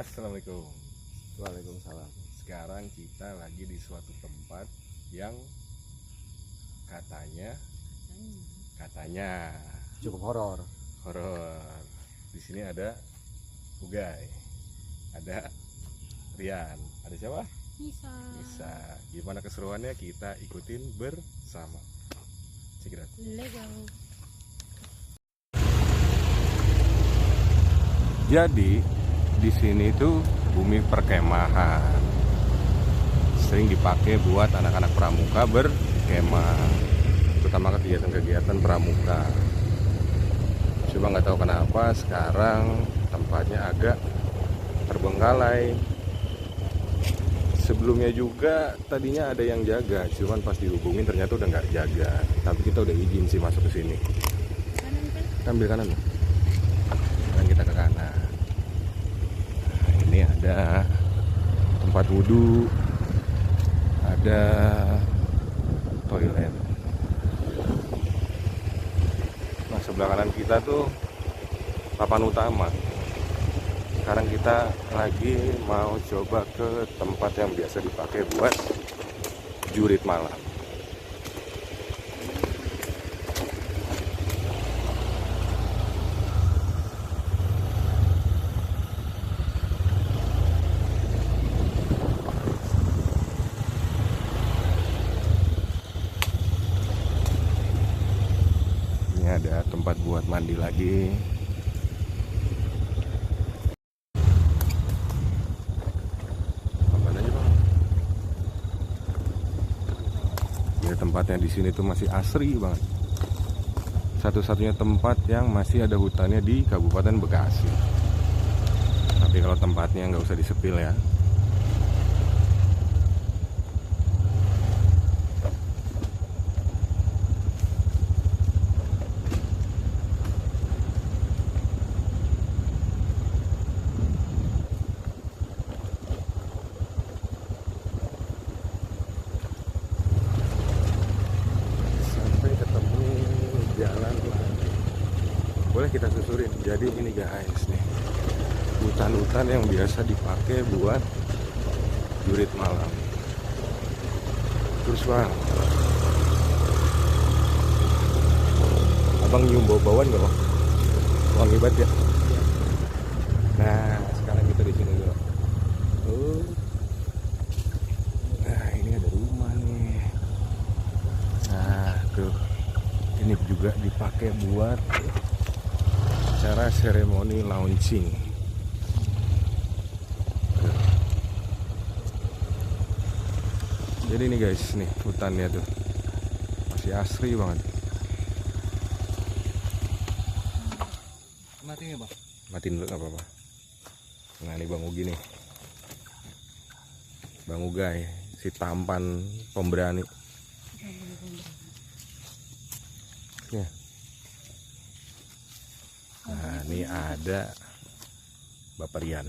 Assalamualaikum. Waalaikumsalam. Sekarang kita lagi di suatu tempat yang katanya Cukup horor. horor. Di sini ada Ugai, ada Rian, ada siapa? Nisa. Gimana keseruannya? Kita ikutin bersama. Check it out. Lego. Jadi di sini tuh bumi perkemahan, sering dipakai buat anak-anak pramuka berkemah, terutama kegiatan-kegiatan pramuka. Coba nggak tahu kenapa sekarang tempatnya agak terbengkalai. Sebelumnya juga tadinya ada yang jaga, cuman pas dihubungin ternyata udah nggak jaga. Tapi kita udah izin sih masuk ke sini. Kanan kan? Kita ambil kanan loh. Dan kita ke kanan. Nah, ini ada tempat wudhu, ada toilet. Nah, sebelah kanan kita tuh papan utama. Sekarang kita lagi mau coba ke tempat yang biasa dipakai buat jurit malam. Ini ada tempat buat mandi lagi. Tempatnya di sini tuh masih asri banget. Satu-satunya tempat yang masih ada hutannya di Kabupaten Bekasi. Tapi kalau tempatnya nggak usah disepil ya. Boleh kita susurin. Jadi ini guys nih, hutan-hutan yang biasa dipakai buat jurit malam. Terus bang, abang nyium bau-bauan nggak bang? Wangi banget ya. Nah sekarang kita di sini dulu. Nah ini ada rumah nih. Nah tuh, ini juga dipakai buat acara seremoni launching. Jadi ini guys, nih hutannya tuh masih asri banget. Matiin ya bang? Matiin dulu nggak apa-apa. Nah ini Bang Ugi nih, Bang Ugai, si tampan pemberani. Ya. Nah ini ada Bapak Rian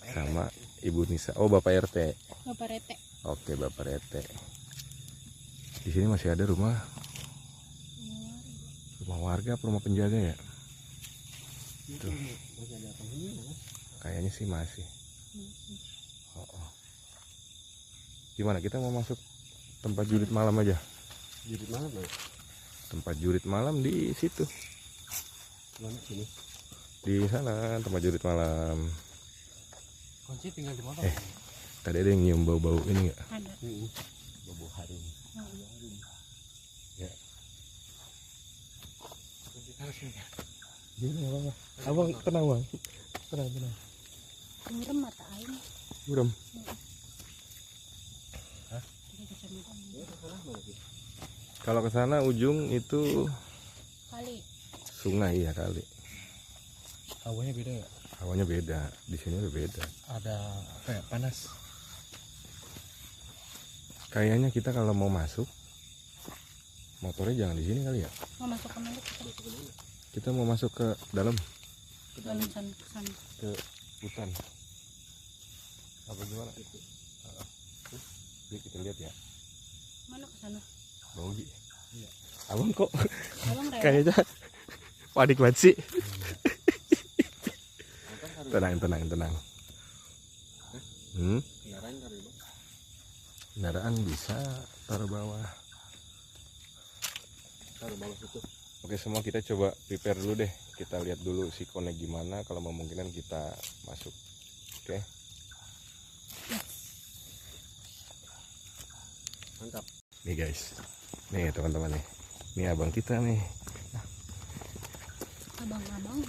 sama Ibu Nisa. Oh Bapak RT. Bapak Rete. Oke Bapak RT. Di sini masih ada rumah warga, apa rumah penjaga ya? Tuh. Kayaknya sih masih. Oh. Gimana kita mau masuk tempat jurit malam aja? Jurit malam ya? Tempat jurit malam di situ. Mana sini? Di sana tempat jurit malam. Kunci tinggal di motor. Tadi ada yang nyium bau-bau ini nggak? Ada. Bau harum. Ya. Kunci taruh sini ya. Gini nggak apa-apa. Abang tenang bang. Tenang. Murem mata air. Buram. Hah? Kalau ke sana ujung itu Kali. sungai ya kali. Hawanya beda ya? Hawanya beda. Di sini udah beda. Ada kayak panas. Kayaknya kita kalau mau masuk motornya jangan di sini kali ya. Mau masuk ke mana kita? Kita mau masuk ke dalam, Ke dalam sana. ke hutan. Apa gimana? Yuk kita lihat ya. Mana ke sana? Bang Ugi. Iya. Abang kok Abang rela. kayaknya panik banget sih. Tenang. Kendaraan bisa taruh bawah. Situ. Oke, semua kita coba prepare dulu deh. Kita lihat dulu sikonnya gimana. Kalau memungkinkan kita masuk. Oke. Mantap. Nih guys. Nih teman-teman nih. Ini abang kita nih. Abang-abang.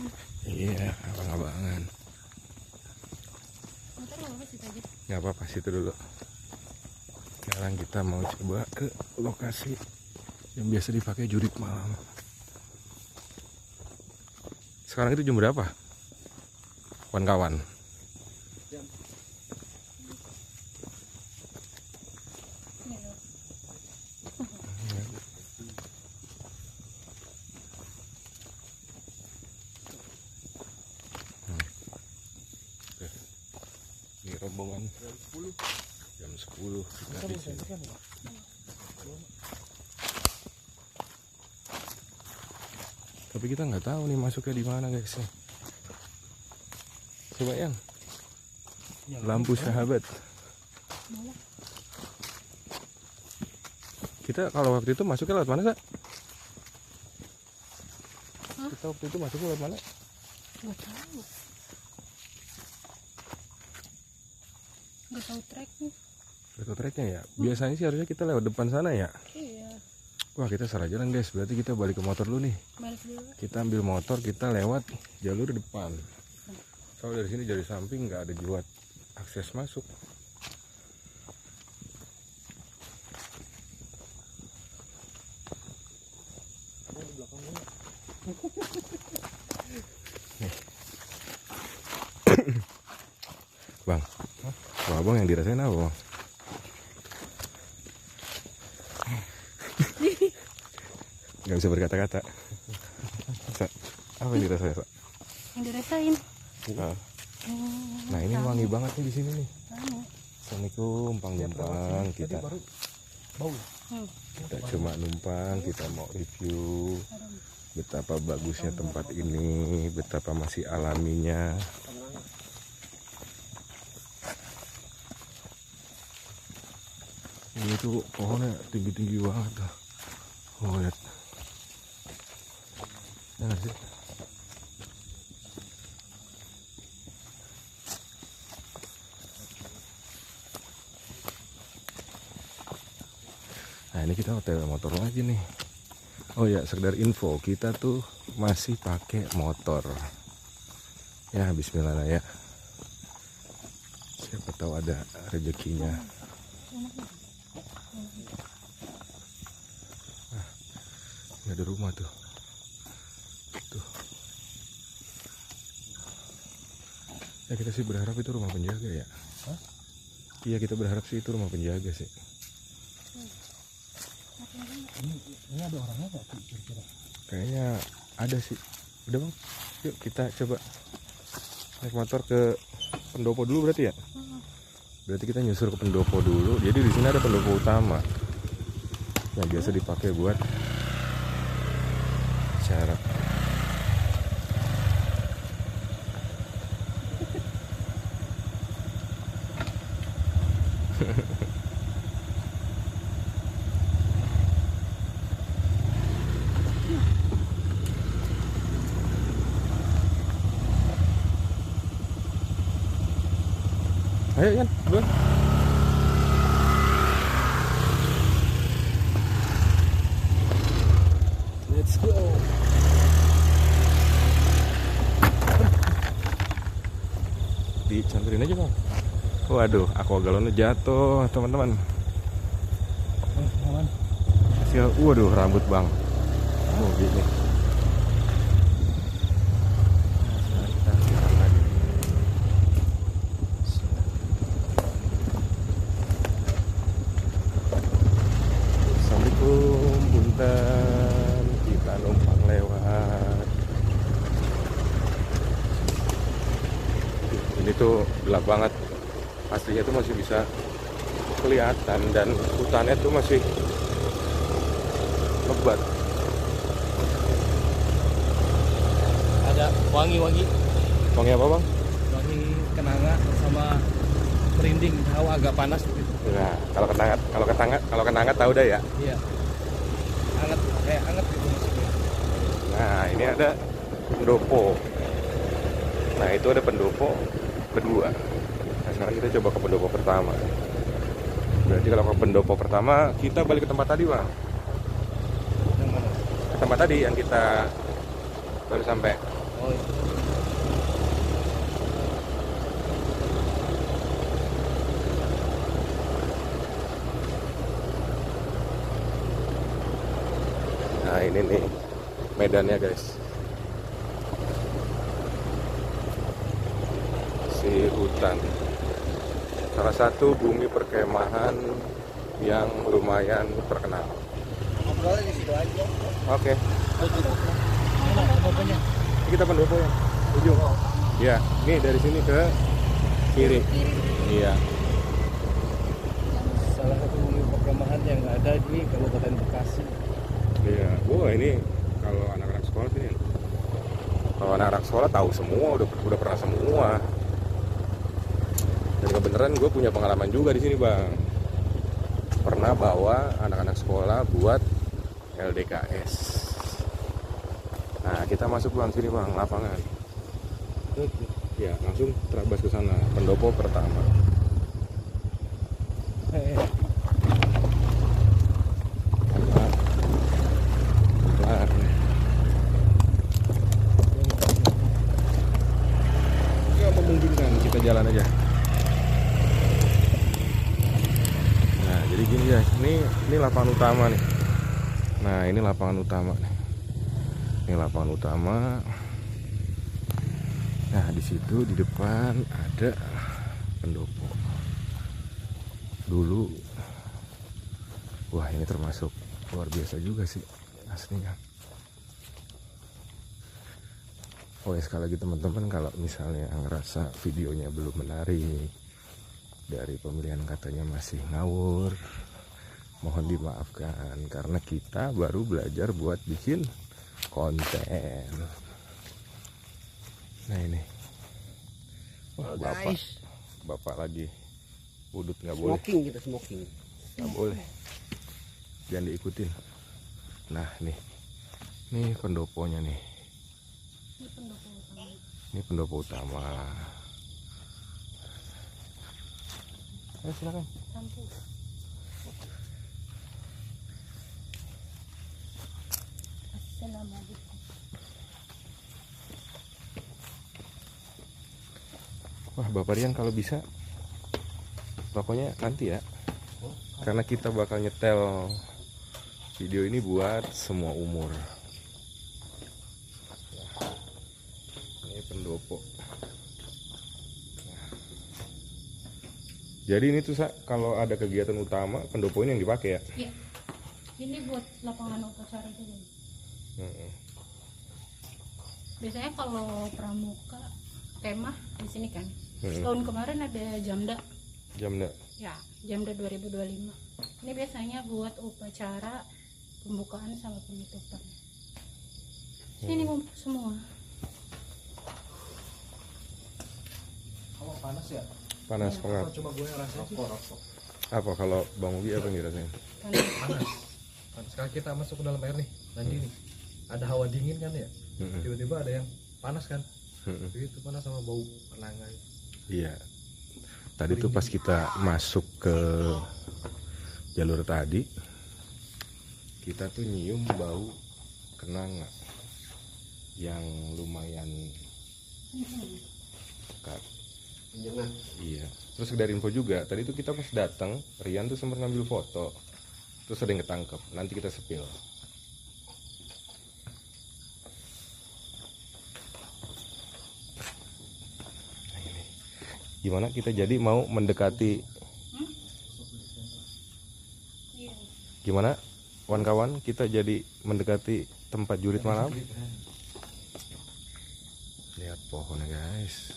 Iya, abang-abangan. Motor nggak apa-apa situ aja. Nggak apa-apa, situ dulu. Sekarang kita mau coba ke lokasi yang biasa dipakai jurit malam. Sekarang itu jam berapa, kawan-kawan? Ini loh. Ini rombongan jam 10 kita di sini. Tapi kita nggak tahu nih masuknya di mana guys. Coba yang lampu sahabat. Kita kalau waktu itu masuknya lewat mana, Sa? Kita waktu itu masuknya lewat mana? Nggak tahu treknya. Itu treknya ya. Biasanya sih harusnya kita lewat depan sana ya. Iya. Wah, kita salah jalan guys. Berarti kita balik ke motor dulu nih. Balik dulu. Kita ambil motor, kita lewat jalur depan. Kalau dari sini dari samping nggak ada buat akses masuk. Nih. Bang, wah abang yang dirasain apa bang? Nggak bisa berkata-kata. Apa yang dirasain, Pak? Yang dirasain. Nah ini wangi banget nih di sini nih. Anu. Assalamualaikum, numpang kita. Bau. Kita cuma numpang, kita mau review betapa bagusnya tempat ini, betapa masih alaminya. Ini tuh pohonnya tinggi-tinggi banget tuh. Oh, lihat. Ya nggak sih? Nah ini kita hotel motor lagi nih. Oh ya, sekedar info, kita tuh masih pakai motor. Ya bismillah lah ya. Siapa tahu ada rezekinya. Nah, ini ada rumah tuh. Tuh. Ya kita sih berharap itu rumah penjaga ya. Hah? Iya kita berharap sih itu rumah penjaga sih. Ini ada orangnya nggak kira-kira? Kayaknya ada sih. Udah bang, yuk kita coba naik motor ke pendopo dulu berarti ya. Berarti kita nyusur ke pendopo dulu. Jadi di sini ada pendopo utama yang biasa dipakai buat acara. Ayo Yan, duluan. Let's go. Dicampurin aja bang. Waduh, aqua galonnya jatuh teman-teman. Waduh, rambut bang. Oh gini. Assalamualaikum, punten, kita numpang lewat. Ini tuh gelap banget, aslinya tuh masih bisa kelihatan dan hutannya tuh masih lebat. Ada wangi-wangi. Wangi apa bang? kenanga sama merinding, hawa agak panas gitu. Nah, kalau kenanga tahu dah ya. Iya. Hangat, kayak hangat gitu maksudnya. Nah, ini ada pendopo. Nah, itu ada pendopo kedua. Nah, sekarang kita coba ke pendopo pertama. Berarti kalau ke pendopo pertama, kita balik ke tempat tadi, Bang. Yang mana? Ke tempat tadi yang kita baru sampai. Oh itu. Nah, ini nih medannya, guys. Si hutan. Salah satu bumi perkemahan yang lumayan terkenal. Ngobrolnya di situ aja. Oke, Mana bapaknya? ini kita pendopo ya. Ujung. Ya, ini dari sini ke kiri. Iya. Salah satu perkemahan yang ada di Kabupaten Bekasi. Iya. Wah, ini kalau anak-anak sekolah sini. Kalau anak-anak sekolah tahu semua, udah pernah semua. Dan kebenaran gue punya pengalaman juga di sini, Bang. Pernah bawa anak-anak sekolah buat LDKS. Nah, kita masuk, Bang, sini, Bang, lapangan. Ya, langsung terabas ke sana. Pendopo pertama. Pelan. Nggak memungkinkan, kita jalan aja. Nah, jadi gini guys, ini lapangan utama nih. Nah, ini lapangan utama nih. Ini lapangan utama. Nah, di situ di depan ada pendopo. Dulu, wah ini termasuk luar biasa juga sih aslinya. Oh ya, sekali lagi teman-teman, kalau misalnya ngerasa videonya belum menarik, dari pemilihan katanya masih ngawur, mohon dimaafkan karena kita baru belajar buat bikin konten. Nah ini, wah, bapak lagi udut, nggak boleh, Smoking kita smoking. nggak boleh, jangan diikutin. Nah nih pendoponya nih, Ini pendopo utama. ini pendopo utama. Ayo silakan. Lampu. Assalamualaikum. Wah, Bapak Rian kalau bisa pokoknya nanti ya, karena kita bakal nyetel video ini buat semua umur. Ini pendopo. Jadi ini tuh kalau ada kegiatan utama, pendopo ini yang dipakai ya. Iya. Ini buat lapangan upacara juga. Biasanya kalau pramuka kemah di sini kan. Tahun kemarin ada Jamda. Jamda. Ya, Jamda 2025. Ini biasanya buat upacara pembukaan sama penutupan. Sini ngumpul semua. Kalau panas ya? Panas banget. Coba gue ngerasain sih. Rokok. Apa kalau Bang Ugi apa yang dirasain? Panas. Panas. Sekarang kita masuk ke dalam air nih. Nanti nih ada hawa dingin kan ya. Tiba-tiba ada yang panas kan. Itu panas sama bau kenangan. Iya. Tadi tuh pas kita masuk ke jalur tadi, kita tuh nyium bau kenanga yang lumayan pekat. Menyengat. Iya. Terus dari info juga, tadi tuh kita pas datang, Rian tuh sempat ngambil foto. Terus ada yang ketangkep. Nanti kita sepil. Nah, ini. Gimana kita jadi mau mendekati? Gimana kawan-kawan, kita jadi mendekati tempat jurit malam? Lihat pohonnya guys.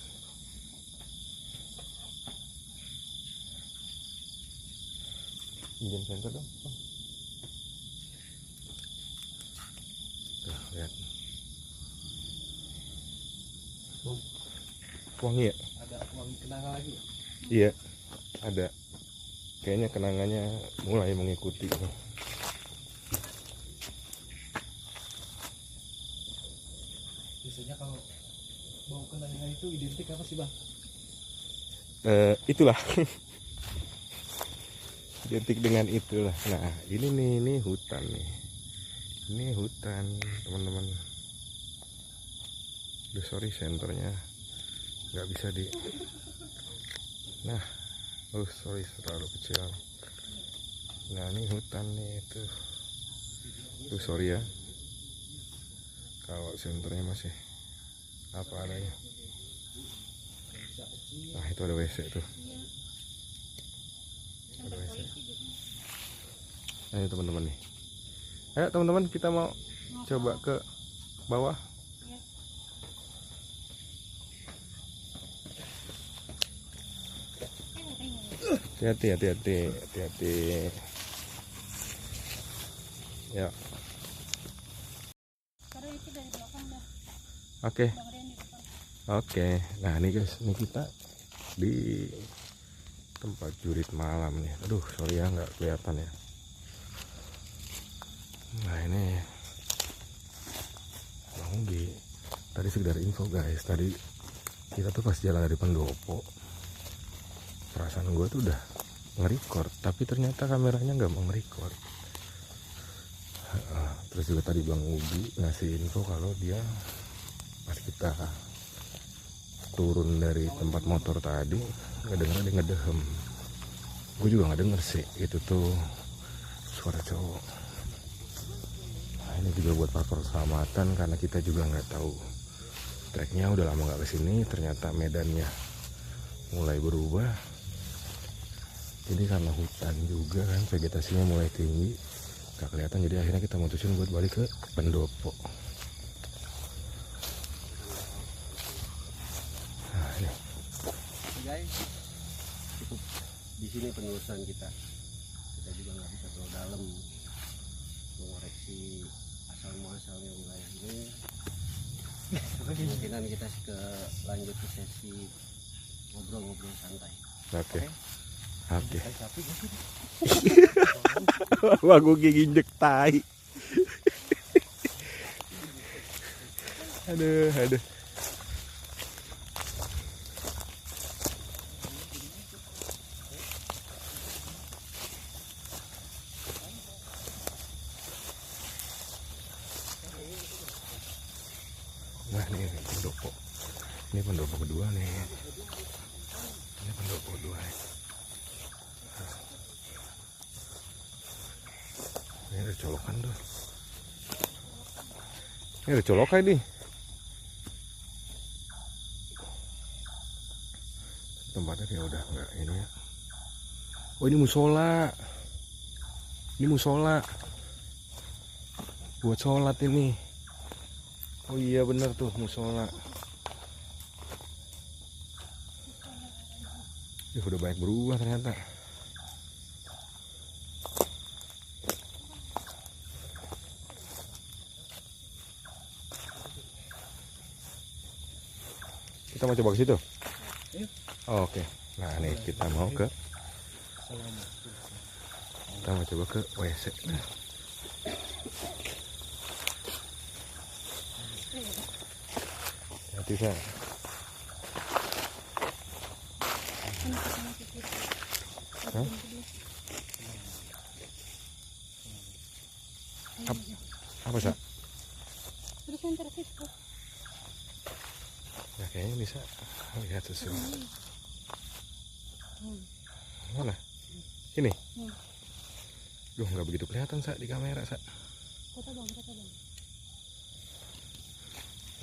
Pinjam senter dong. Tuh, lihat. Wangi ya? Ada kenangan lagi ya? Iya, ada. Kayaknya kenangannya mulai mengikuti. Biasanya kalau bau kenangan itu identik apa sih bang? Itulah. Identik dengan itulah. Nah, ini hutan nih. Ini hutan, teman-teman. Duh, sorry senternya nggak bisa di. Nah, sorry terlalu kecil. Nah, ini hutan nih itu. Sorry ya. Kalau senternya masih apa adanya. Nah, itu ada WC tuh. Ada WC. Ayo teman-teman nih. Ayo teman-teman, kita mau coba ke bawah. Hati-hati. Ya. Oke. Nah, ini guys, ini kita di tempat jurit malam nih. Aduh, sorry ya nggak kelihatan ya. Nah, ini tadi sekedar info guys. Tadi kita tuh pas jalan dari Pendopo, perasaan gue tuh udah nge-record, tapi ternyata kameranya nggak mau nge-record. Terus juga tadi Bang Ugi ngasih info kalau dia pas kita turun dari tempat motor tadi ngedenger ada ngedehem. Gue juga nggak denger sih itu tuh suara cowok. Nah, ini juga buat faktor keselamatan karena kita juga nggak tahu treknya, udah lama nggak kesini, ternyata medannya mulai berubah. Jadi karena hutan juga kan, vegetasinya mulai tinggi, gak kelihatan, jadi akhirnya kita mutusin buat balik ke Pendopo. Nah, ini guys, cukup di sini penelusuran kita juga nggak bisa terlalu dalam mengoreksi asal muasalnya wilayah ini. Kemungkinan kita lanjut ke sesi ngobrol-ngobrol santai. Oke. Wah, gue ginjek tai. Aduh. Nah, ini Pendopo. Ini Pendopo kedua nih. Ini Pendopo kedua nih. Ini ada colokan tuh. Ini ada colokan nih. Tempatnya kayak udah enggak ini ya. Oh, ini musola. Ini musola. Buat sholat ini. Oh iya bener tuh, musola. Udah banyak berubah ternyata. Kita mau coba ke situ? Oh, oke. Nah, nih kita mau ke coba ke WC. Hati saya. Apa sih? Terus yang tersitu. Nah, kayaknya bisa lihat sesuatu. Mana? Ini? Duh, nggak begitu kelihatan di kamera, Kota bang.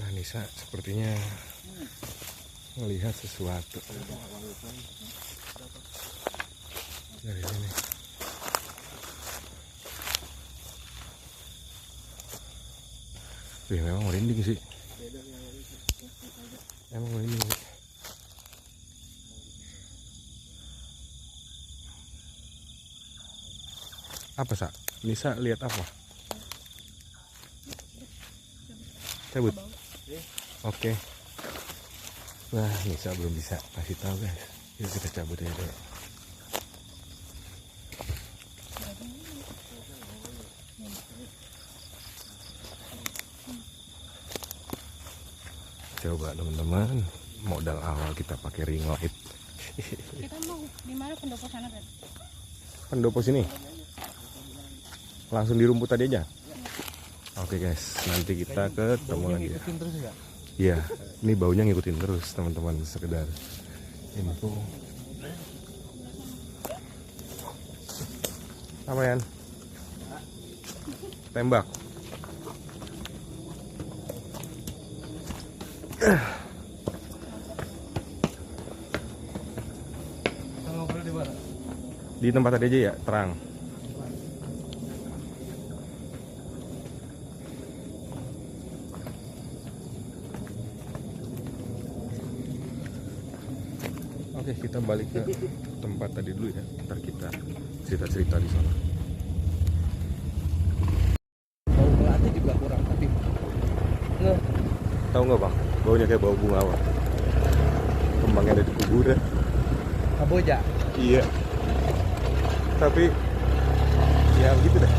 Nah, Nisa sepertinya melihat sesuatu dari sini. Wih, memang merinding sih. Emang merinding. Apa Nisa lihat apa? Cabut. Oke. Nah, Nisa belum bisa kasih tahu guys. Yuk kita cabut aja dulu. Coba teman-teman, modal awal kita pakai ring light. Kita mau di mana pendopo sana kan? Pendopo sini. Langsung di rumput tadi aja. Oke guys, nanti kita ketemu lagi ya. Ikutin terus ya. Iya, ini baunya ngikutin terus teman-teman, sekedar info. Apa Yan? Tembak. Kita ngobrol di mana? Di tempat tadi aja ya, terang. Oke, kita balik ke tempat tadi dulu ya. Ntar kita cerita-cerita di sana. Bau melati juga kurang, tapi Tahu nggak bang? Baunya kayak bau bunga apa? Kembangnya ada di kuburan. Kamboja. Iya. Tapi ya begitu deh.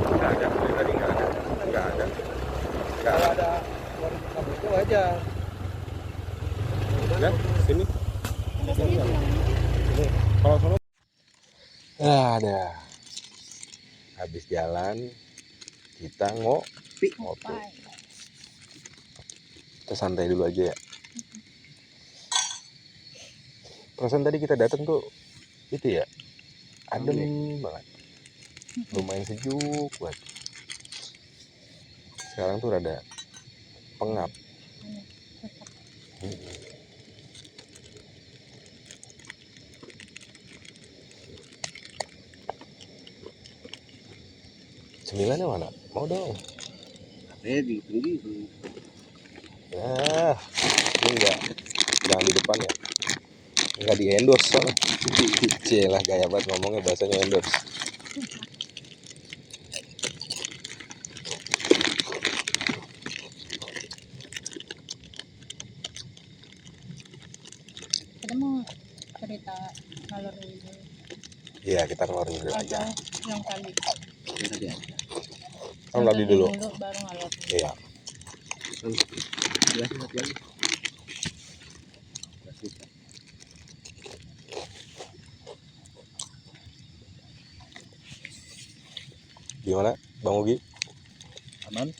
Nggak ada, dari tadi nggak ada. Nggak ada. Nggak Kalau ada. ada warung Kamboja wajar. Ya, sini. Ada sini tuh yang Kalau sono. Ada. Habis jalan kita ngopi. Pai. Kita santai dulu aja ya. Perasaan tadi kita datang tuh itu ya, adem banget, lumayan sejuk banget. Sekarang tuh rada pengap. Cemilannya mana? Mau dong. Di tinggi. Nah, ini enggak, jangan di depan ya. Enggak di endorse soalnya. Celah gaya banget ngomongnya, bahasanya endorse. Kita mau cerita ngalor dulu. Iya, kita ngeluarin dulu aja. Atau yang tadi. Oh, tadi dulu. Baru ngalor. Iya. Jelasin satu lagi. Gimana, Bang Ugi? Aman.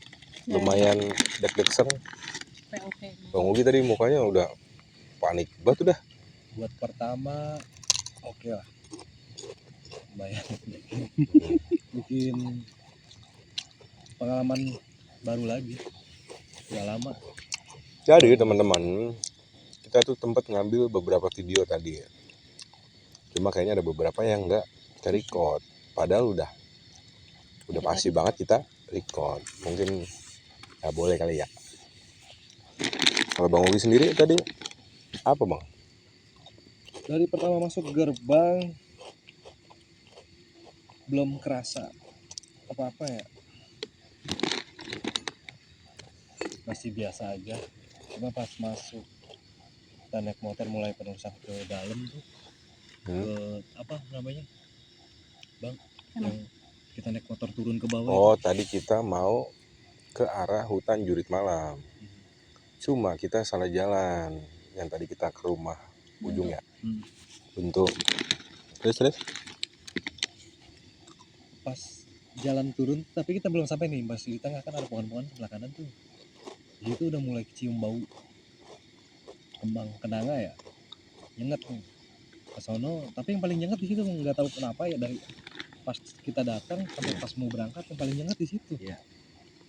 Lumayan deg-degan. Oke. Bang Ugi tadi mukanya udah panik banget udah. Buat pertama oke lah. Lumayan. Bikin pengalaman baru lagi. Udah lama. Jadi teman-teman, kita tuh tempat ngambil beberapa video tadi ya. Cuma kayaknya ada beberapa yang nggak ke-record. Padahal udah pasti banget kita record. Mungkin ya boleh kali ya. Kalau Bang Ugi sendiri tadi apa Bang? Dari pertama masuk gerbang belum kerasa apa-apa ya. Masih biasa aja. Cuma pas masuk kita naik motor mulai penurusan ke dalam tuh, ke apa namanya Bang, yang kita naik motor turun ke bawah. Oh tadi kita mau ke arah hutan Jurit Malam. Cuma kita salah jalan. Yang tadi kita ke rumah ujung ya. Untuk terus Pas jalan turun tapi kita belum sampai nih, masih di tengah kan ada pohon-pohon sebelah kanan tuh. Di situ udah mulai kecium bau kembang kenanga ya, nyengat nih ke sono. Tapi yang paling nyengat di situ, nggak tahu kenapa ya, dari pas kita datang sampai pas mau berangkat yang paling nyengat di situ. Iya.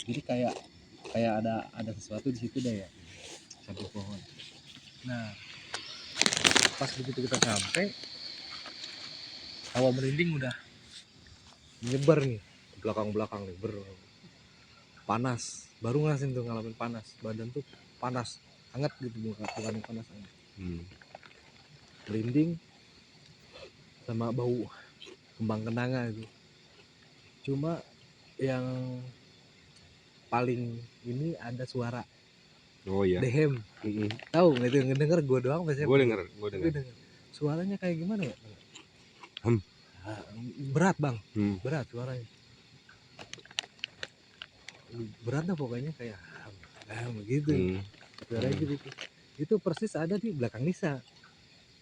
Jadi kayak ada sesuatu di situ deh ya, samping pohon. Nah pas begitu kita sampai, hawa merinding udah menyebar nih ke belakang nih, panas. Baru ngerasain tuh, ngalamin panas, badan tuh panas hangat gitu, bukan panas hangat. Merinding sama bau kembang kenanga itu. Cuma yang paling ini ada suara Oh iya. dehem. Tahu nggak itu? Ngedenger gue doang biasanya. Gue denger. Tapi denger. Suaranya kayak gimana ya? Hmm. Berat bang, berat suaranya. Berat dah pokoknya kayak begitu. Suaranya gitu. Itu persis ada di belakang Nisa.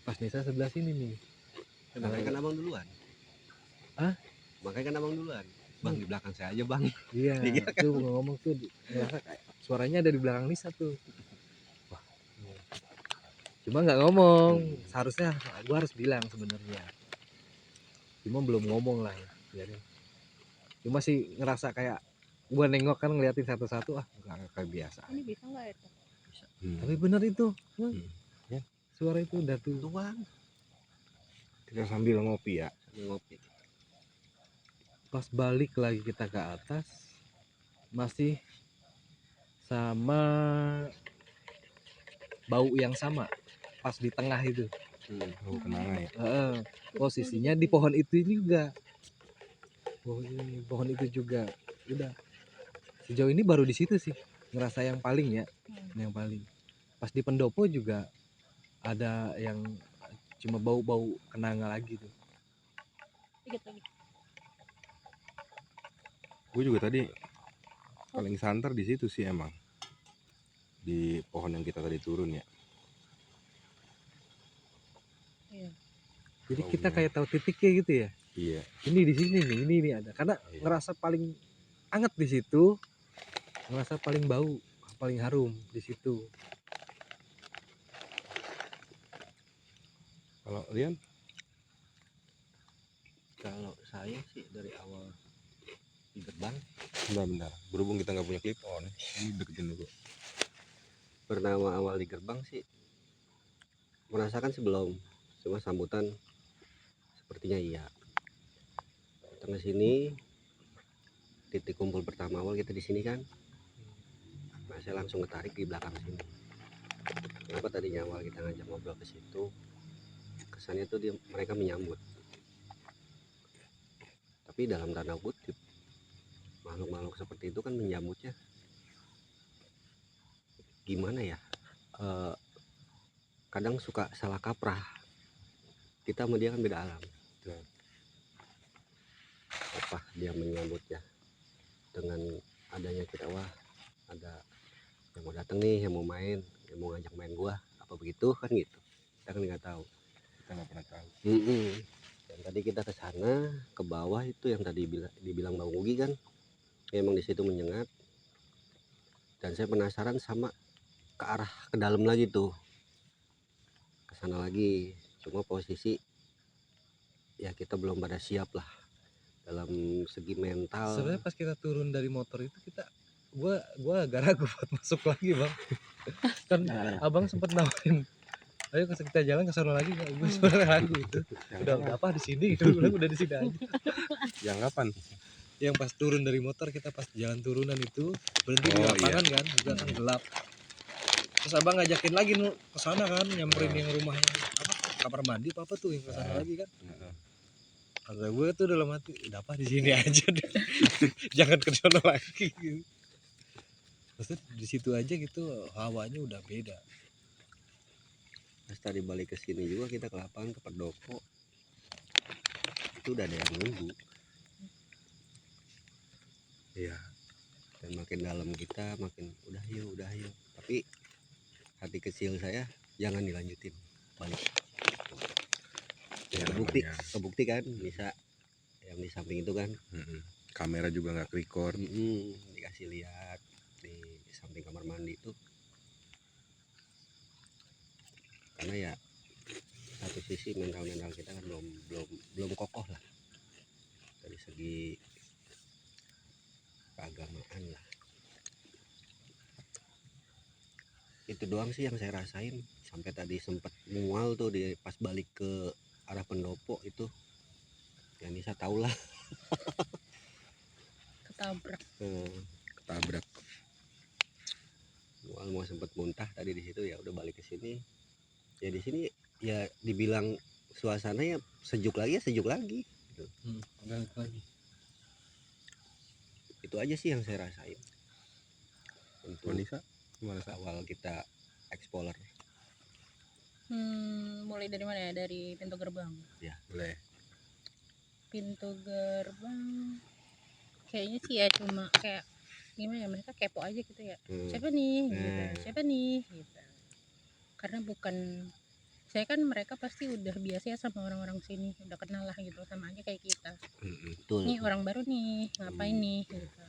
Pas Nisa sebelah sini nih. Makanya kan abang duluan. Hah? Makanya kan abang duluan. Bang di belakang saya aja bang. Iya, itu ngomong tuh ngerasa kayak suaranya ada di belakang Nisa tuh. Wah. Cuma nggak ngomong, seharusnya gua harus bilang sebenarnya. Cuma belum ngomong lah ya. Jadi cuma sih ngerasa kayak gua nengok kan ngeliatin satu-satu nggak kayak biasa. Ini bisa nggak itu? Tapi bener itu. Ya. Suara itu udah tuh. Tuang. Kita sambil ngopi ya. Ngopi. Pas balik lagi kita ke atas masih sama bau yang sama pas di tengah itu. Oh, kenanga ya. Posisinya di pohon itu juga. Pohon itu juga. Udah. Sejauh ini baru di situ sih ngerasa yang paling ya, yang paling. Pas di pendopo juga ada yang cuma bau-bau kenanga lagi tuh. Dikit lagi. Gue juga tadi paling santer di situ sih emang, di pohon yang kita tadi turun ya. Iya. Jadi kita kayak tahu titiknya gitu ya. Iya. Ini di sini nih, ini ada. Karena ngerasa paling anget di situ, ngerasa paling bau, paling harum di situ. Kalau Rian? Kalau saya sih dari awal di gerbang. Bentar. Berhubung kita nggak punya clip on, ini deketin dulu. Pertama awal di gerbang sih merasakan sebelum, cuma sambutan sepertinya iya. Datang ke sini, titik kumpul pertama awal kita di sini kan. Nah, saya langsung ketarik di belakang sini. Kenapa tadinya awal kita ngajak ngobrol ke situ? Kesannya tuh mereka menyambut. Tapi dalam tanda kutip, makhluk-makhluk seperti itu kan menyambutnya gimana ya? Kadang suka salah kaprah. Kita sama dia kan beda alam. Apa dia menyambutnya dengan adanya kita, wah ada yang mau datang nih, yang mau main, yang mau ngajak main gua, apa begitu kan gitu. Kita kan nggak tahu. Kita nggak pernah tahu. Dan tadi kita ke sana, ke bawah itu yang tadi dibilang Bang Ugi kan, emang di situ menyengat. Dan saya penasaran sama ke arah ke dalam lagi tuh, ke sana lagi. Cuma posisi ya kita belum pada siap lah dalam segi mental. Sebenarnya pas kita turun dari motor itu gua agak ragu buat masuk lagi bang. Kan abang sempet nawarin, ayo kita jalan ke sana lagi, gue sebenarnya ragu itu. Udah apa di sini gitu, udah di sini aja. Yang kapan? Yang pas turun dari motor, kita pas jalan turunan itu berhenti di lapangan kan, juga kan gelap. Terus abang ngajakin lagi ke sana kan, nyamperin yang rumahnya apa kamar mandi apa tuh yang ke sana lagi kan. Kata gue tuh dalam hati, udah apa di sini aja deh. Jangan ke sana lagi gitu. Maksudnya di situ aja gitu hawanya udah beda. Pas tadi balik ke sini juga kita ke lapangan ke pendopo. Itu udah ada yang nunggu. Iya. Dan makin dalam kita makin udah yuk. Tapi hati kecil saya jangan dilanjutin balik. Ya, kebukti kan bisa yang di samping itu kan. Kamera juga nggak record. Dikasih lihat di samping kamar mandi itu. Karena ya satu sisi mental kita kan belum kokoh lah dari segi keagamaan lah. Itu doang sih yang saya rasain. Sampai tadi sempat mual tuh di pas balik ke arah pendopo itu. Ya Nisa tau lah. Ketabrak. Mual mau sempet muntah tadi di situ, ya udah balik ke sini. Ya di sini ya dibilang suasana ya sejuk lagi. gitu. Organik lagi. Itu aja sih yang saya rasain untuk Wanita gimana Sa? awal kita explorer. Mulai dari mana ya? Dari pintu gerbang. Boleh. Pintu gerbang kayaknya sih ya cuma kayak gimana ya, mereka kepo aja gitu ya. Siapa nih gitu, siapa nih gitu. Karena bukan saya kan, mereka pasti udah biasa ya sama orang-orang sini, udah kenal lah gitu, sama aja kayak kita. Betul. Nih orang baru nih, ngapain nih gitu.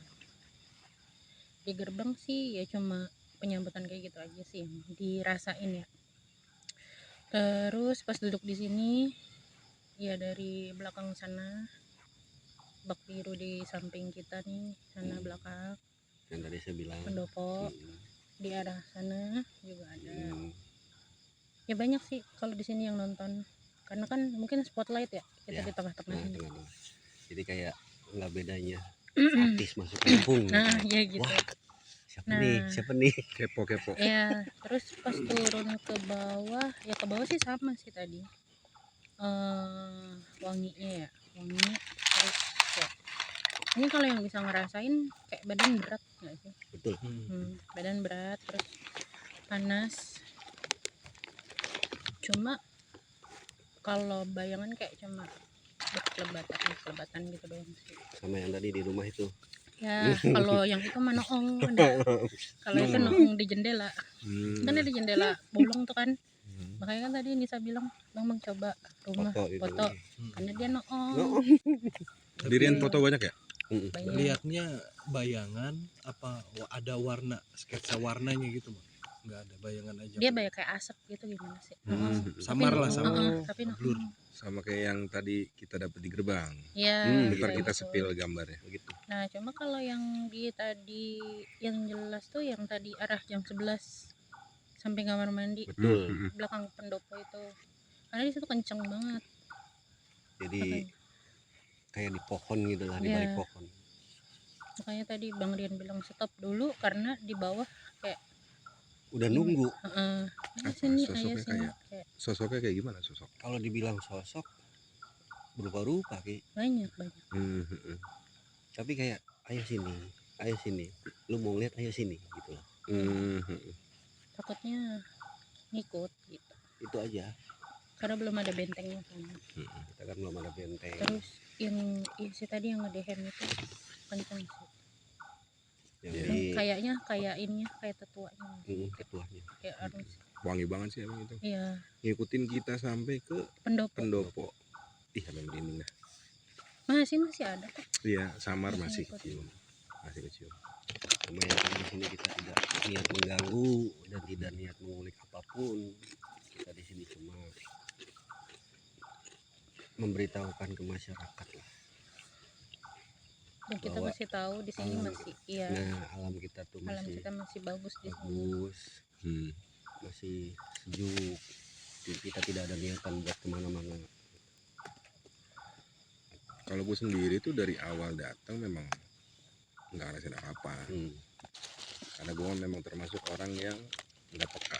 Di gerbang sih ya cuma penyambutan kayak gitu aja sih yang dirasain ya. Terus pas duduk di sini ya, dari belakang sana bak biru di samping kita nih, sana belakang Yang tadi saya bilang. pendopo, di arah sana juga ada. Ya banyak sih kalau di sini yang nonton, karena kan mungkin spotlight ya kita Ya, di tengah-tengah ini. tengah-tengah. Jadi kayak nggak bedanya artis masuk kampung. Nah gitu. ya gitu. Wah, siapa Nah. nih? Siapa nih? Kepo. Ya terus pas turun ke bawah, ya ke bawah sih sama sih tadi. Wanginya ya, wangi. Terus ya, ini kalau yang bisa ngerasain kayak badan berat nggak sih? Betul. Badan berat, terus panas. Cuma kalau bayangan kayak cuma berkelebatan gitu doang sih. Sama yang tadi di rumah itu. Ya kalau yang itu mah noong. Kalau itu noong di jendela. Kan ada jendela bolong tuh kan. Makanya kan tadi Nisa bilang, Bang coba rumah foto. Karena dia noong. Sendirian foto banyak ya? Banyak. Lihatnya bayangan apa ada warna, sketsa warnanya gitu, Bang? Nggak ada, bayangan aja. Dia banyak kayak asap gitu, gimana sih? Samar lah, sama. Tapi blur. Sama kayak yang tadi kita dapat di gerbang. Ya, Ntar kayak kita gitu. sepil gambarnya begitu. Nah cuma kalau yang di tadi yang jelas tuh yang tadi arah jam 11 samping kamar mandi, Betul. belakang pendopo itu, karena di situ kenceng banget. Jadi kayak di pohon gitu lah, di Iya. balik pohon. Makanya tadi Bang Rian bilang stop dulu karena di bawah kayak Udah nunggu. ayo sini, sosoknya kayak Sosoknya kayak gimana sosok? Kalau dibilang sosok berupa-rupa kayak. banyak. Tapi kayak ayo sini, lu mau lihat ayo sini gitu loh. Takutnya ngikut gitu, Itu aja. karena belum ada bentengnya kan. Kita kan belum ada benteng. Terus yang si tadi yang ngedehem itu kenceng sih. Yang Kayak tetuanya, ketuanya. kayak harus. Wangi banget sih emang itu. Iya, Ngikutin kita sampai ke pendopo. Ih, sampai merinding dah. masih ada kok. Iya, Samar masih Masih kecium. Masih kecium. Cuma yang di sini kita tidak niat mengganggu dan tidak niat mengulik apapun. Kita di sini cuma memberitahukan ke masyarakat lah. Dan kita bahwa masih tahu di sini masih Nah, alam kita tuh alam masih kita masih bagus di sini. bagus, masih sejuk. Kita tidak ada niatan buat kemana-mana. Kalau gue sendiri tuh dari awal datang memang nggak ngerasain apa-apa. Karena gue memang termasuk orang yang nggak peka,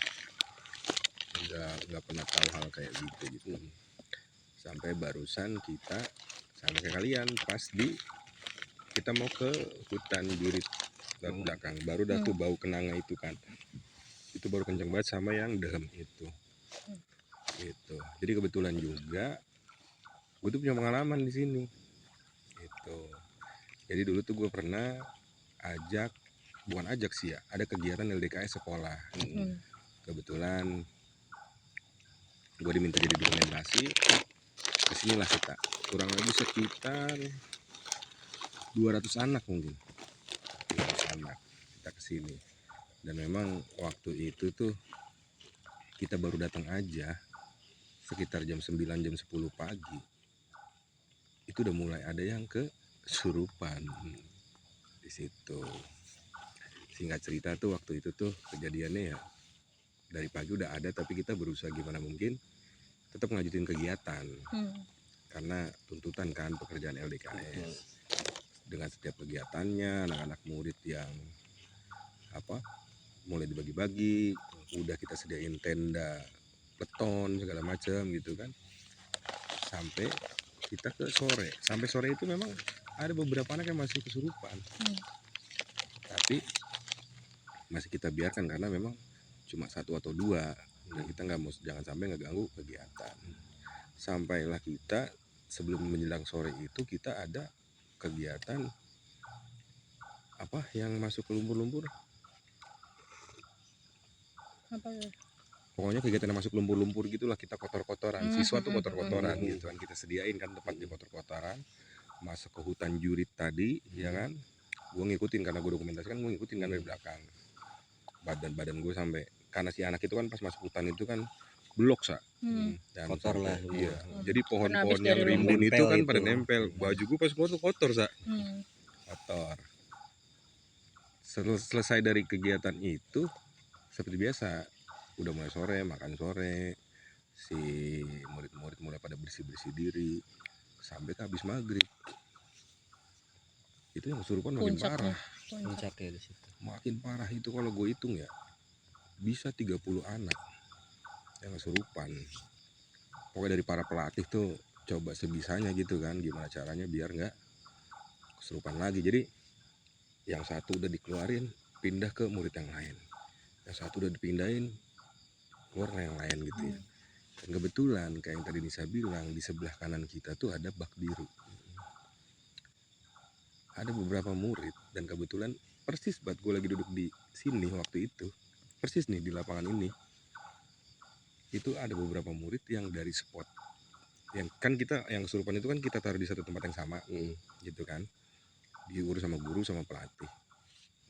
nggak pernah tahu hal kayak gitu. Sampai barusan kita sama kayak kalian pas kita mau ke hutan jurit belakang, baru dah tuh bau kenanga itu kan, itu baru kenceng banget sama yang dalam itu. Gitu. Jadi kebetulan juga gue tuh punya pengalaman di sini. Gitu. Jadi dulu tuh gue pernah bukan ajak sih ya, ada kegiatan LDKS sekolah. Kebetulan gue diminta jadi dokumentasi. Kesinilah kita, kurang lebih sekitar 200 anak mungkin. 200 anak kita kesini. Dan memang waktu itu tuh kita baru datang aja sekitar jam 9 jam 10 pagi. Itu udah mulai ada yang kesurupan di situ. Singkat cerita tuh waktu itu tuh kejadiannya ya dari pagi udah ada, tapi kita berusaha gimana mungkin tetap ngajutin kegiatan. Karena tuntutan kan pekerjaan LDKS. Dengan setiap kegiatannya anak-anak murid yang mulai dibagi-bagi, udah kita sediain tenda, beton segala macam gitu kan. Sampai kita ke sore. Sampai sore itu memang ada beberapa anak yang masih kesurupan. Tapi masih kita biarkan karena memang cuma 1 atau 2 dan kita nggak mau, jangan sampai ngeganggu kegiatan. Sampailah kita sebelum menjelang sore itu kita ada kegiatan apa yang masuk ke lumpur-lumpur. Apa tuh? Pokoknya kegiatan yang masuk lumpur-lumpur gitulah, kita kotor-kotoran. Siswa tuh kotor-kotoran gitu kan, kita sediain kan tempat di kotor-kotoran. Masuk ke hutan jurit tadi, ya kan? Gue ngikutin karena gue dokumentasi kan, gue ngikutin kan dari belakang. Badan gue sampai, karena si anak itu kan pas masuk hutan itu kan blok sa. Dan Kotor lah sampai, iya. semua. Jadi pohon-pohon habis yang dari rimbun lumpur. itu kan Nempel pada itu. nempel. Baju gue pas keluar tuh kotor sa. Kotor. Selesai dari kegiatan itu seperti biasa, udah mulai sore, makan sore, si murid-murid mulai pada bersih-bersih diri sampai ke habis maghrib. Itu yang kesurupan makin Puncaknya. parah. Puncaknya di situ. Makin parah itu kalau gue hitung ya, bisa 30 anak yang kesurupan. Pokoknya dari para pelatih tuh coba sebisanya gitu kan, gimana caranya biar nggak kesurupan lagi. Jadi yang satu udah dikeluarin, pindah ke murid yang lain. Yang satu udah dipindahin, keluar ke yang lain gitu ya. Dan kebetulan kayak yang tadi Nisa bilang, di sebelah kanan kita tuh ada bak biru. Ada beberapa murid dan kebetulan persis banget gue lagi duduk di sini waktu itu. Persis nih di lapangan ini. Itu ada beberapa murid yang dari spot. Yang kan kita yang kesurupan itu kan kita taruh di satu tempat yang sama, gitu kan. Diurus sama guru sama pelatih.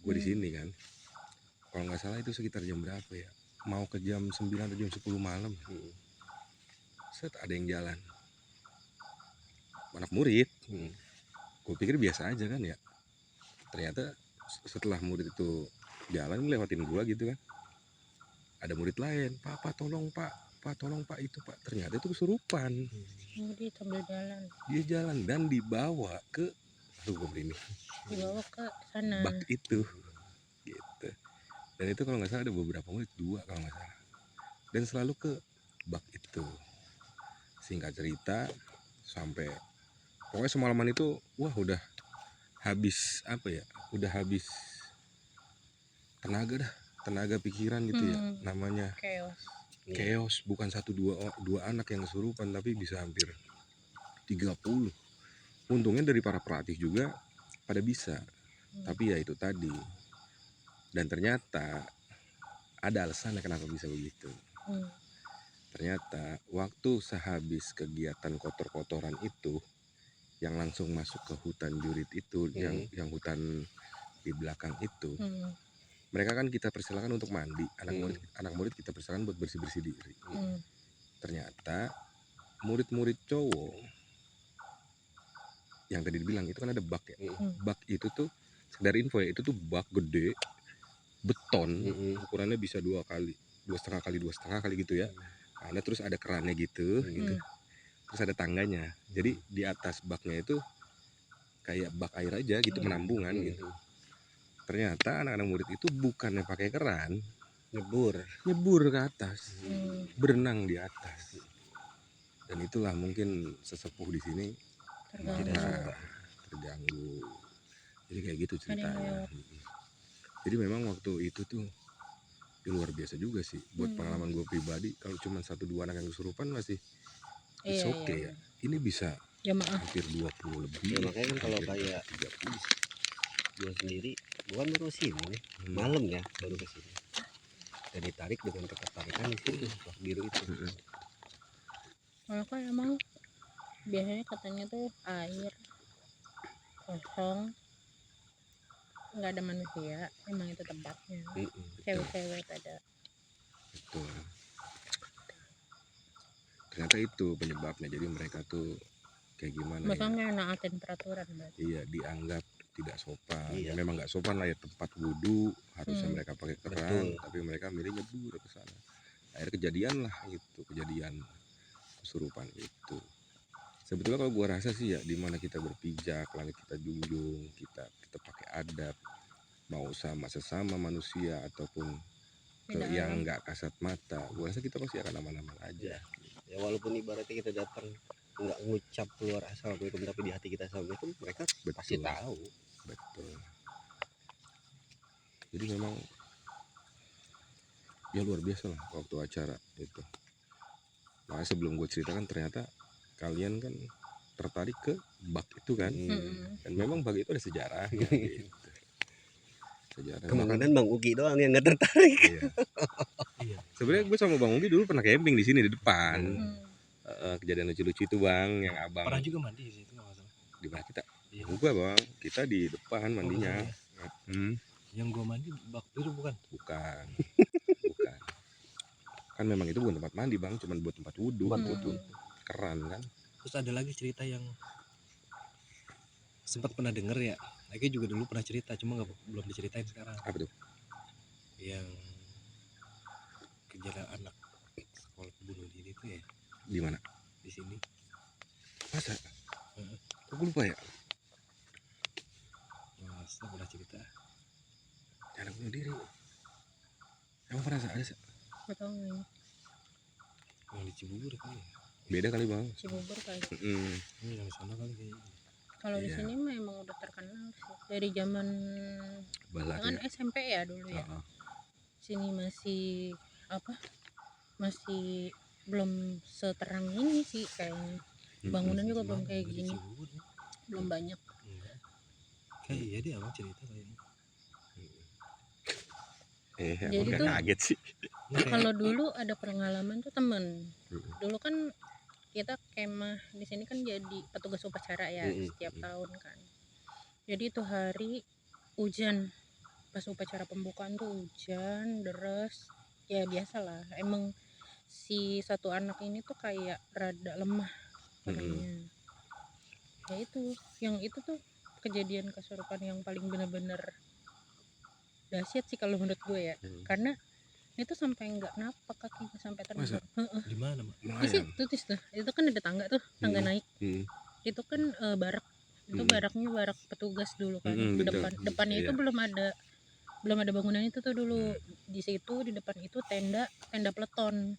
Gue di sini kan. Kalau nggak salah itu sekitar jam berapa ya? Mau ke jam 9 atau jam 10 malam. Set ada yang jalan. Anak murid. Gue pikir biasa aja kan ya. Ternyata setelah murid itu jalan lewatin gue gitu kan. Ada murid lain, Pak tolong Pak, tolong Pak itu Pak. Ternyata itu kesurupan. Dia sambil jalan. Dia jalan dan dibawa ke, gue ini. Dibawa ke sana. Bak itu. Gitu. Dan itu kalau nggak salah ada beberapa murid, 2 kalau nggak salah. Dan selalu ke bak itu. Singkat cerita sampai pokoknya semalaman itu wah udah habis apa ya, udah habis tenaga pikiran gitu ya, namanya chaos. Bukan 1-2 anak yang kesurupan tapi bisa hampir 30. Untungnya dari para pelatih juga pada bisa, tapi ya itu tadi. Dan ternyata ada alasannya kenapa bisa begitu. Ternyata waktu sehabis kegiatan kotor-kotoran itu, yang langsung masuk ke hutan jurit itu, yang hutan di belakang itu, mereka kan kita persilakan untuk mandi. Anak murid kita persilakan buat bersih-bersih diri. Ternyata murid-murid cowok yang tadi dibilang itu kan ada bak ya. Bak itu tuh sekedar info ya, itu tuh bak gede beton, ukurannya bisa 2 kali 2,5 kali 2,5 kali gitu ya. Ada terus ada kerannya gitu, gitu. Terus ada tangganya. Jadi di atas baknya itu kayak bak air aja gitu, penampungan gitu. Ternyata anak-anak murid itu bukannya pakai keran, nyebur ke atas, berenang di atas. Dan itulah mungkin sesepuh di sini terganggu. Jadi kayak gitu ceritanya. Jadi memang waktu itu tuh luar biasa juga sih. Buat pengalaman gue pribadi, kalau cuma 1-2 anak yang kesurupan masih it's okay ya. Ini bisa hampir 20 lebih. Ya makanya kan kalau kayak 30. gue sendiri, gue kan baru sini nih, malam ya baru kesini. Dan ditarik dengan ketertarikan di situ, bak biru itu. Kalau kan emang biasanya katanya tuh air kosong, nggak ada manusia, emang itu tempatnya. Cewek-cewek ada. Betul. Ternyata itu penyebabnya. Jadi mereka tuh kayak gimana Makanya naatin peraturan berarti. Iya, dianggap tidak sopan. Ya, memang nggak sopan lah ya, tempat wudhu harusnya mereka pakai keran, tapi mereka milih nyebur ke sana. Akhirnya kejadian lah itu, kejadian kesurupan itu. Sebetulnya kalau gua rasa sih ya, dimana kita berpijak, langit kita junjung, kita pakai adab, mau sama sesama manusia ataupun ke yang nggak kasat mata, gua rasa kita pasti akan aman-aman aja. Ya walaupun ibaratnya kita datang nggak ngucap keluar assalamualaikum tapi di hati kita assalamualaikum, mereka pasti Betul. tahu. Betul. Jadi memang ya luar biasa lah waktu acara itu. Makanya sebelum gue ceritakan ternyata kalian kan tertarik ke bak itu kan. Dan memang bak itu ada sejarahnya gitu. Sejarah. Kemungkinan Bang Uki doang yang nggak tertarik. Iya. Sebenarnya gue sama Bang Ugi dulu pernah camping di sini di depan. Kejadian lucu-lucu itu Bang, yang abang Pernah juga mandi di situ nggak masalah. di mana kita? Iya. Gua Bang, kita di depan mandinya. Yang gua mandi bak biru bukan? Bukan. Bukan. Kan memang itu bukan tempat mandi Bang, cuman buat tempat wudhu. Keran kan. Terus ada lagi cerita yang sempat pernah denger ya. Lagi juga dulu pernah cerita, cuma belum diceritain sekarang. Apa tuh? Yang kejadian anak sekolah bunuh diri itu ya Di mana? di sini. Masa? Kok gue lupa ya? Masa pernah cerita? Anak bunuh diri. Emang pernah ada? Gak tau ini Yang di Cibubur kali ya? Beda kali Bang. Cibubur kali. Ini yang di sana kali kayaknya. Kalau di Iya. sini mah emang udah terkenal sih dari zaman kan Balaknya. SMP ya dulu ya. Sini masih apa? Masih belum seterang ini sih kayaknya. Bangunan juga belum kayak Nggak di gini. Cibubur ya? Belum banyak. Enggak. Kayak iya dia abang cerita kayaknya. Jadi Emang tuh- kaget sih. Kalau dulu ada pengalaman tuh temen. Dulu kan kita kemah di sini kan jadi petugas upacara ya setiap tahun kan. Jadi itu hari hujan, pas upacara pembukaan tuh hujan deras, ya biasalah. Emang si satu anak ini tuh kayak rada lemah orangnya. Ya itu, yang itu tuh kejadian kesurupan yang paling bener-bener dahsyat sih kalau menurut gue ya. Karena itu sampai nggak napak kakinya sampai terbang. Di mana, Mak? Di situ tuh, itu kan ada tangga tuh, tangga naik. Itu kan barak, itu baraknya barak petugas dulu kan. Depannya itu belum ada bangunan itu tuh dulu. Di situ di depan itu tenda peleton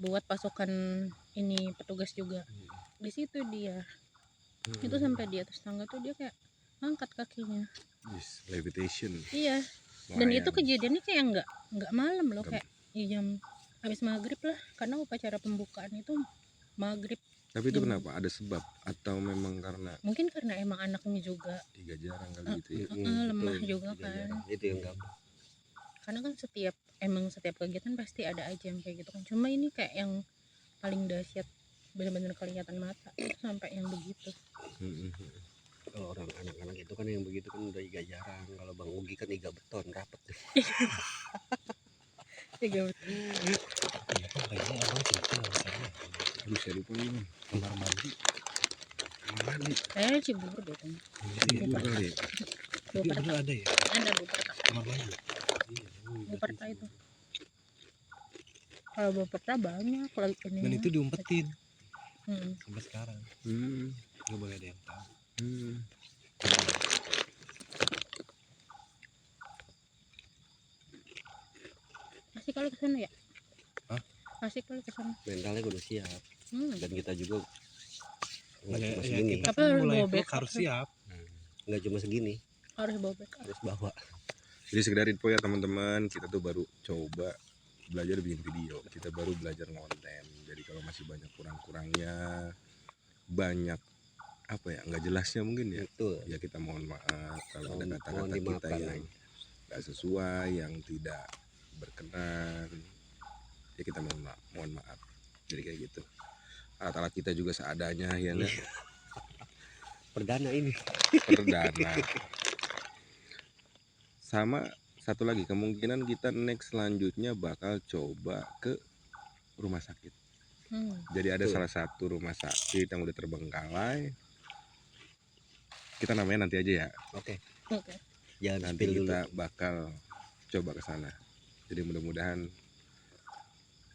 buat pasukan ini petugas juga. Di situ dia. Itu sampai di atas tangga tuh dia kayak angkat kakinya. Yes, levitation. Iya. Dan itu kejadiannya kayak nggak malam loh, kayak jam habis maghrib lah, karena upacara pembukaan itu maghrib. Tapi itu kenapa? Ada sebab atau memang karena Mungkin karena emang anaknya juga tiga jarang kali gitu ya? lemah juga kan. Itu yang gampang. Karena kan setiap kegiatan pasti ada aja yang kayak gitu kan. Cuma ini kayak yang paling dahsyat, benar-benar kelihatan mata sampai yang begitu. Kalau orang anak-anak itu kan yang begitu kan udah iga jarang. Kalau Bang Ugi kan iga beton rapet. Tiga betul. Iya kan kayaknya abang cerita misalnya. Aduh saya lupa ini. Kamar mandi. Cibubur deh kan. Cibubur kali ya? Tapi bener ada ya? Ada Buperta. Kamar mandi. Iya. Buperta itu. Kalau Buperta banyak lagi ini. Dan itu diumpetin Mm-mm. sampai sekarang. Gak boleh ada yang tahu. Asik kali kesana ya? Hah? Asik kali kesana. Mentalnya udah siap. Dan kita juga nggak Ya, cuma ya, segini. kita Tapi kan harus mulai bawa itu backup harus tuh. siap. Nggak cuma segini, Harus bawa backup. harus bawa. Jadi sekedar info ya teman-teman, kita tuh baru coba belajar bikin video. Kita baru belajar ngonten. Jadi kalau masih banyak kurang-kurangnya, banyak apa ya nggak jelasnya mungkin ya. Betul. Ya kita mohon maaf kalau ada Mohon kata-kata kita dimaafkan. yang nggak sesuai, yang tidak berkenan. Ya kita mohon maaf. Jadi kayak gitu. Alat-alat kita juga seadanya ya nggak? Perdana ini. Perdana. Sama satu lagi, kemungkinan kita next selanjutnya bakal coba ke rumah sakit. Jadi ada salah satu rumah sakit yang udah terbengkalai. Kita namanya nanti aja ya. Oke. Nanti Jangan spill dulu. kita bakal coba ke sana. Jadi mudah-mudahan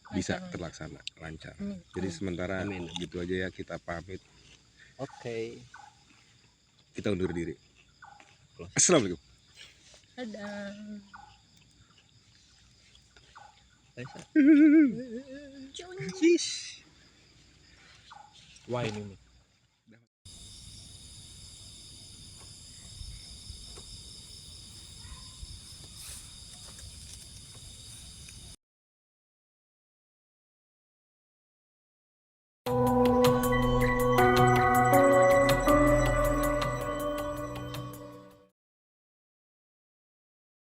bisa terlaksana lancar. Jadi sementara Amin. gitu aja ya, kita pamit. Oke. Kita undur diri. Close. Assalamualaikum. Dadah. Baik, Sa. Cuy. Yes. wine ini.